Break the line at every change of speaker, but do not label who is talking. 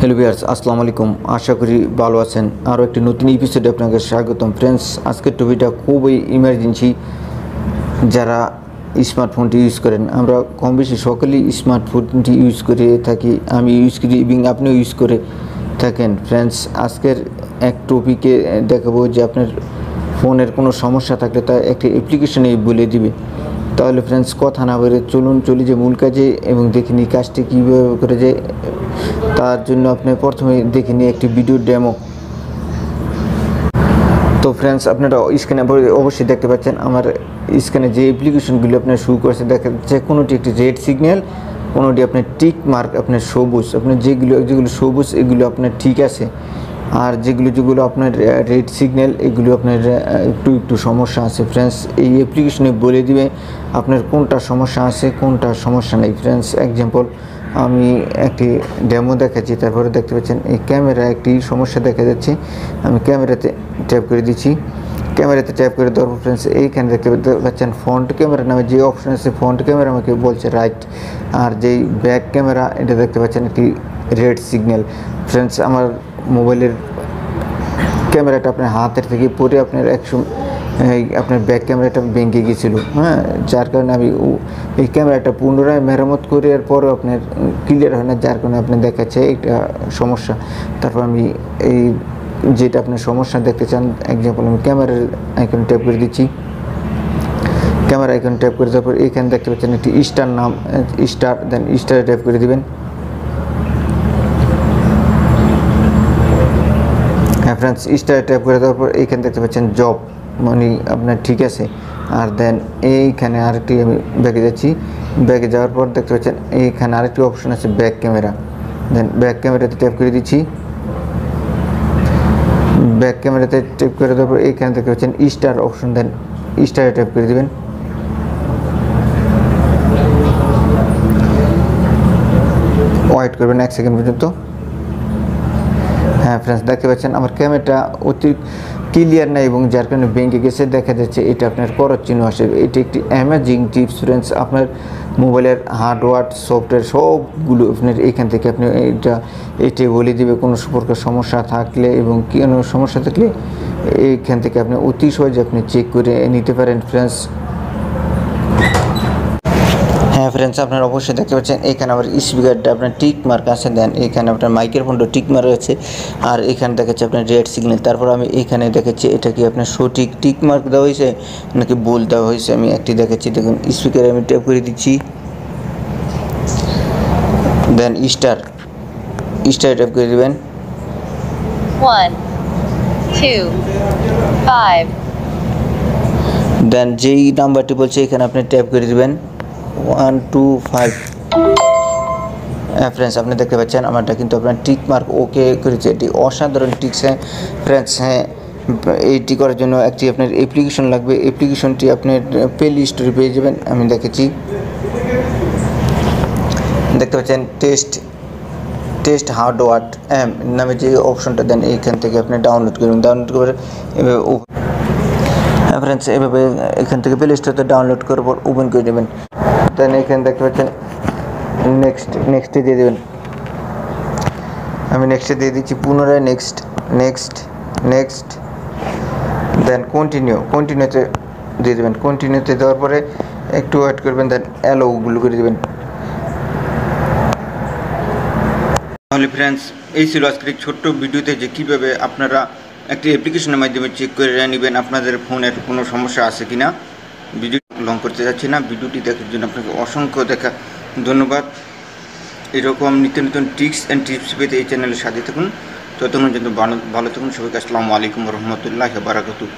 Hello viewers, আসসালামু আলাইকুম। আশা করি ভালো আছেন। আরও একটি নতুন এপিসোডে আপনাকে স্বাগতম। ফ্রেন্ডস, আজকের টপিকটা খুবই ইমার্জেন্সি। যারা স্মার্টফোনটি ইউজ করেন, আমরা কম বেশি সকলেই স্মার্টফোনটি ইউজ করে থাকি। আমি ইউজ করি এবং আপনিও ইউজ করে থাকেন। ফ্রেন্ডস, আজকের এক টপিকে দেখাবো যে আপনার ফোনের কোনো সমস্যা থাকলে তা একটি অ্যাপ্লিকেশনে বলে দিবে। তাহলে ফ্রেন্ডস, কথা না বলে চলি যে মূল কাজে এবং দেখে নিই কাজটি কীভাবে করে যায়। তার জন্য আপনি প্রথমে দেখে নিই একটি ভিডিও ডেমো। তো ফ্রেন্ডস, আপনারা স্ক্রিনে অবশ্যই দেখতে পাচ্ছেন আমার স্ক্রিনে যে অ্যাপ্লিকেশনগুলো আপনার শুরু করেছে দেখা যাচ্ছে কোনোটি একটি রেড সিগন্যাল, কোনোটি আপনার টিক মার্ক আপনার সবুজ। আপনার যেগুলো সবুজ এগুলো আপনার ঠিক আছে, আর যেগুলো আপনার রেড সিগন্যাল এগুলো আপনার একটু সমস্যা আছে। ফ্রেন্ডস, এই অ্যাপ্লিকেশনে বলে দিবে আপনার কোনটা সমস্যা আছে কোনটা সমস্যা নেই। ফ্রেন্ডস, এক্সাম্পল আমি একটি ডেমো দেখাচ্ছি। তারপরে দেখতে পাচ্ছেন এই ক্যামেরা একটি সমস্যা দেখা যাচ্ছে। আমি ক্যামেরাতে ট্যাপ করে দিচ্ছি। ক্যামেরাতে ট্যাপ করে দেওয়ার পর ফ্রেন্ডস এইখানে দেখতে পাচ্ছেন ফ্রন্ট ক্যামেরা নামে যে অপশন আছে, ফ্রন্ট ক্যামেরা আমাকে বলছে রাইট, আর যেই ব্যাক ক্যামেরা এটা দেখতে পাচ্ছেন একটি রেড সিগন্যাল। ফ্রেন্ডস, আমার মোবাইলের ক্যামেরাটা আপনার হাতের থেকে পরে আপনার আপনার ব্যাক ক্যামেরাটা ভেঙে গিয়েছিল, যার কারণে আমি এই ক্যামেরাটা পুনরায় মেরামত করে এর পরও আপনার ক্লিয়ার হয় না, যার কারণে আপনি দেখাচ্ছে এটা সমস্যা। তারপর আমি এই যেটা আপনার সমস্যা দেখতে চান, এক্সাম্পল আমি ক্যামেরার আইকন ট্যাপ করে দিচ্ছি। ক্যামেরা আইকন ট্যাপ করে দেওয়ার পর এইখানে দেখতে পাচ্ছেন একটি স্টার নাম, স্টার, দেন স্টারে ট্যাপ করে দিবেন। হ্যাঁ ফ্রেন্ডস, স্টারে ট্যাপ করে দেওয়ার পর এইখানে দেখতে পাচ্ছেন জব, মানে আপনার ঠিক আছে। আর দেন এইখানে আরেকটি আমি ব্যাকে যাচ্ছি। ব্যাকে যাওয়ার পর দেখতে পাচ্ছেন এইখানে আরেকটি অপশন আছে ব্যাক ক্যামেরা। দেন ব্যাক ক্যামেরাতে ট্যাপ করে দিচ্ছি। ব্যাক ক্যামেরাতে ট্যাপ করে দেওয়ার পর এইখানে দেখতে পাচ্ছেন স্টার অপশন, দেন স্টারে ট্যাপ করে দেবেন। ওয়েট করবেন 1 সেকেন্ড পর্যন্ত। হ্যাঁ ফ্রেন্ডস, দেখতে পাচ্ছেন আমার ক্যামেরাটা অতি ক্লিয়ার নাই এবং যার কারণে ভেঙে গেছে দেখা যাচ্ছে। এটা আপনার করার চিহ্ন আসে। এটি একটি অ্যামেজিং টিপস ফ্রেন্ডস। আপনার মোবাইলের হার্ডওয়্যার সফটওয়্যার সবগুলো আপনার এখান থেকে আপনি এটি বলে দিবে কোনো প্রকার সমস্যা থাকলে এবং কোনো সমস্যা থাকলে এইখান থেকে আপনি অতি সহজে আপনি চেক করে নিতে পারেন ফ্রেন্ডস। হ্যাঁ ফ্রেন্ডস, আপনারা অবশ্যই দেখতে পাচ্ছেন এখানে আবার স্পিকারটা আপনার টিক মার্ক আছে, দেন এখানে আপনার মাইকের ফোনটা টিক মার্ক আছে, আর এখানে দেখাচ্ছে আপনার রেড সিগন্যাল। তারপর আমি এখানে দেখাচ্ছি এটা কি আপনার সঠিক টিক মার্ক দেওয়া হয়েছে নাকি ভুল দেওয়া হয়েছে। আমি একটি দেখাচ্ছি, দেখুন স্পিকারে আমি ট্যাপ করে দিচ্ছি। দেন স্টারে ট্যাপ করে দেবেন।
1 2 5
দেন যেই নাম্বারটি বলছে এখানে আপনি ট্যাপ করে দেবেন 1 2 5। ফ্রেন্ডস, আপনি দেখতে পাচ্ছেন আমারটা কিন্তু আপনার টিক মার্ক ওকে করেছে। এটি অসাধারণ টিক্স। হ্যাঁ ফ্রেন্ডস, হ্যাঁ এইটি করার জন্য একটি আপনার অ্যাপ্লিকেশন লাগবে। অ্যাপ্লিকেশনটি আপনার প্লে স্টোরে পেয়ে যাবেন। আমি দেখেছি, দেখতে পাচ্ছেন টেস্ট হার্ডওয়্যার নামে যে অপশনটা, দেন এইখান থেকে আপনি ডাউনলোড করবেন। ডাউনলোড করে এভাবে হ্যাঁ ফ্রেন্ডস, এভাবে এখান থেকে প্লে স্টোরে ডাউনলোড করার পর ওপেন করে দেবেন। দেন এখানে দেখতে পাচ্ছেন নেক্সটে দিয়ে দেবেন। আমি নেক্সটে দিয়ে দিচ্ছি, পুনরায় নেক্সট দেন কন্টিনিউতে দিয়ে দেবেন। কন্টিনিউতে দেওয়ার পরে একটু ওয়েট করবেন, দেন অ্যালোগুলো করে দেবেন। তাহলে ফ্রেন্ডস, এই ছিল আজকের ছোট্ট ভিডিওতে যে কীভাবে আপনারা একটি অ্যাপ্লিকেশনের মাধ্যমে চেক করে নেবেন আপনাদের ফোনের কোনো সমস্যা আছে কিনা। ভিডিও লং করতে যাচ্ছি না। ভিডিওটি দেখার জন্য আপনাকে অসংখ্য ধন্যবাদ। এরকম নিত্য নতুন টিপস অ্যান্ড টিপস পেতে এই চ্যানেলের সাথে থাকুন। ততক্ষণ পর্যন্ত ভালো থাকুন। সবাইকে আসসালামু আলাইকুম রহমতুল্লাহি ওয়া বারাকাতুহু।